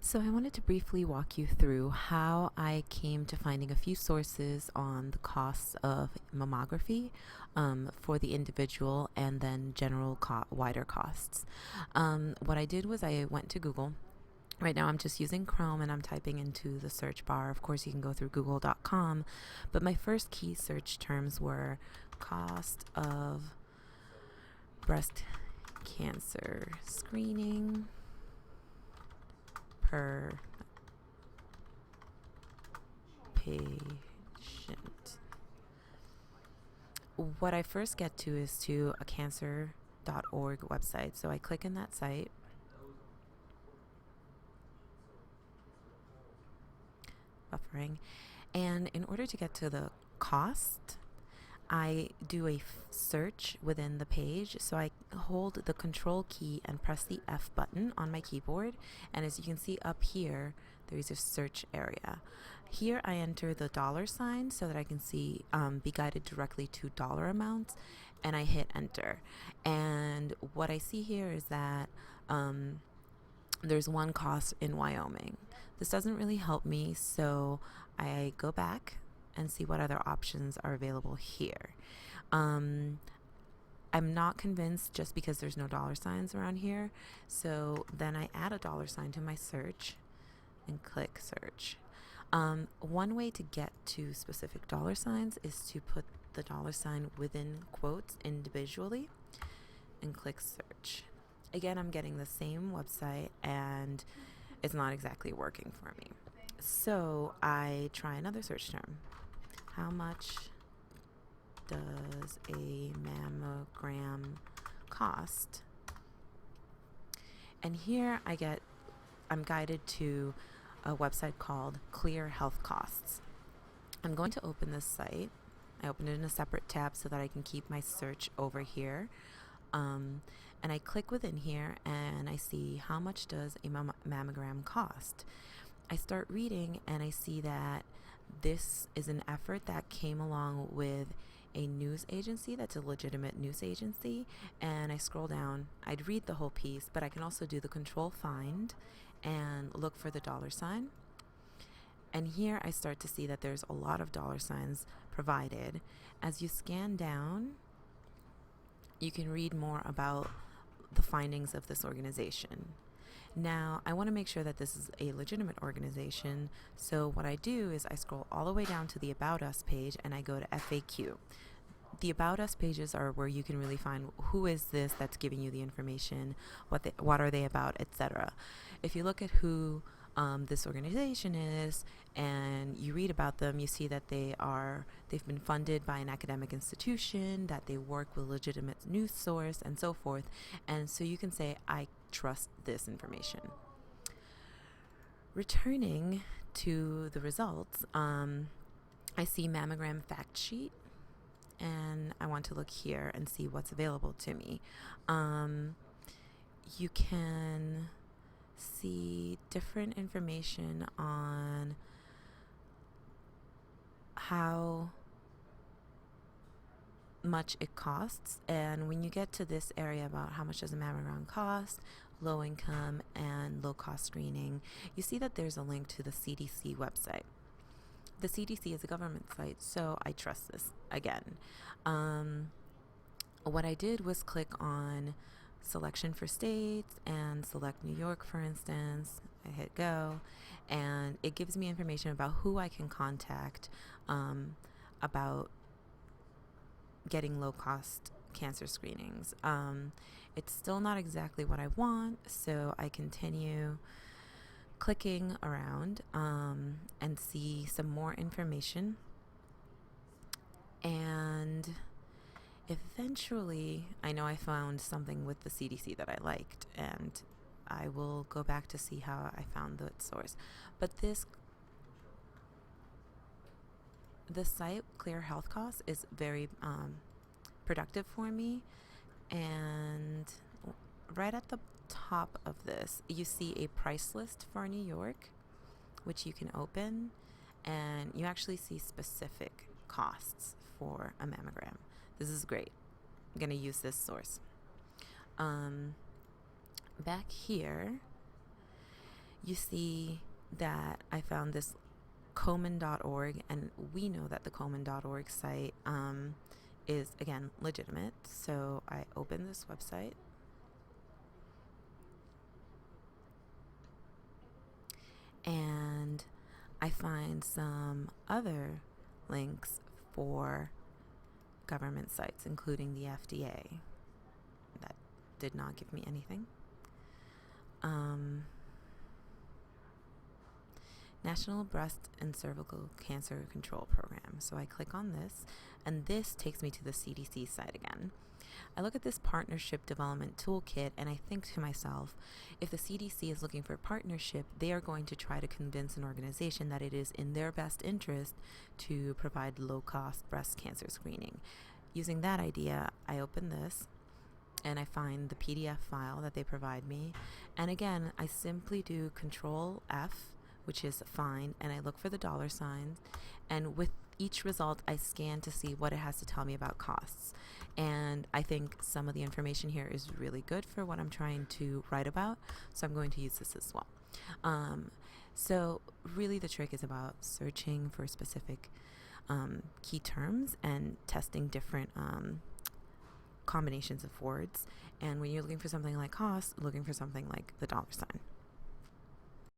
So I wanted to briefly walk you through how I came to finding a few sources on the costs of mammography for the individual and then general wider costs. What I did was I went to Google. Right now I'm just using Chrome and I'm typing into the search bar. Of course, you can go through google.com, but my first key search terms were cost of breast cancer screening per patient. What I first get to is to a cancer.org website. So I click in that site. Buffering. And in order to get to the cost, I do a search within the page. So I hold the control key and press the F button on my keyboard. And as you can see up here, there's a search area. Here I enter the $ so that I can see, be guided directly to dollar amounts, and I hit enter. And what I see here is that there's one cost in Wyoming. This doesn't really help me, so I go back and see what other options are available here. I'm not convinced just because there's no $ around here, so then I add a $ to my search and click search. One way to get to specific $ is to put the $ within quotes individually and click search. Again, I'm getting the same website and it's not exactly working for me. So I try another search term. How much does a mammogram cost? And here I'm guided to a website called Clear Health Costs. I'm going to open this site. I opened it in a separate tab so that I can keep my search over here. And I click within here and I see how much does a mammogram cost. I start reading and I see that this is an effort that came along with a news agency that's a legitimate news agency, and I scroll down. I'd read the whole piece, but I can also do the control find and look for the $. And here I start to see that there's a lot of $ provided. As you scan down, you can read more about the findings of this organization. Now, I want to make sure that this is a legitimate organization, so what I do is I scroll all the way down to the About Us page and I go to FAQ. The About Us pages are where you can really find who is this that's giving you the information, what are they about, etc. If you look at who this organization is and you read about them, you see that they've been funded by an academic institution, that they work with a legitimate news source, and so forth. And so you can say, I trust this information. Returning to the results, I see mammogram fact sheet, and I want to look here and see what's available to me. You can see different information on how much it costs, and when you get to this area about how much does a mammogram cost, low income and low cost screening, you see that there's a link to the CDC website. The CDC is a government site, so I trust this again. What I did was click on selection for states and select New York, for instance. I hit go, and it gives me information about who I can contact about getting low-cost cancer screenings. It's still not exactly what I want, so I continue clicking around and see some more information. And eventually, I know I found something with the CDC that I liked, and I will go back to see how I found the source. But this site, Clear Health Costs, is very productive for me. And right at the top of this, you see a price list for New York, which you can open, and you actually see specific costs for a mammogram. This is great. I'm going to use this source. Back here, you see that I found this Komen.org, and we know that the Komen.org site is, again, legitimate. So I open this website, and I find some other links for government sites, including the FDA. That did not give me anything. National Breast and Cervical Cancer Control Program. So I click on this, and this takes me to the CDC site again. I look at this partnership development toolkit, and I think to myself, if the CDC is looking for a partnership, they are going to try to convince an organization that it is in their best interest to provide low-cost breast cancer screening. Using that idea, I open this, and I find the PDF file that they provide me. And again, I simply do Control F, which is find, and I look for the $signs. And with each result, I scan to see what it has to tell me about costs. And I think some of the information here is really good for what I'm trying to write about, so I'm going to use this as well. So really the trick is about searching for specific key terms and testing different combinations of words. And when you're looking for something like cost, looking for something like the $sign.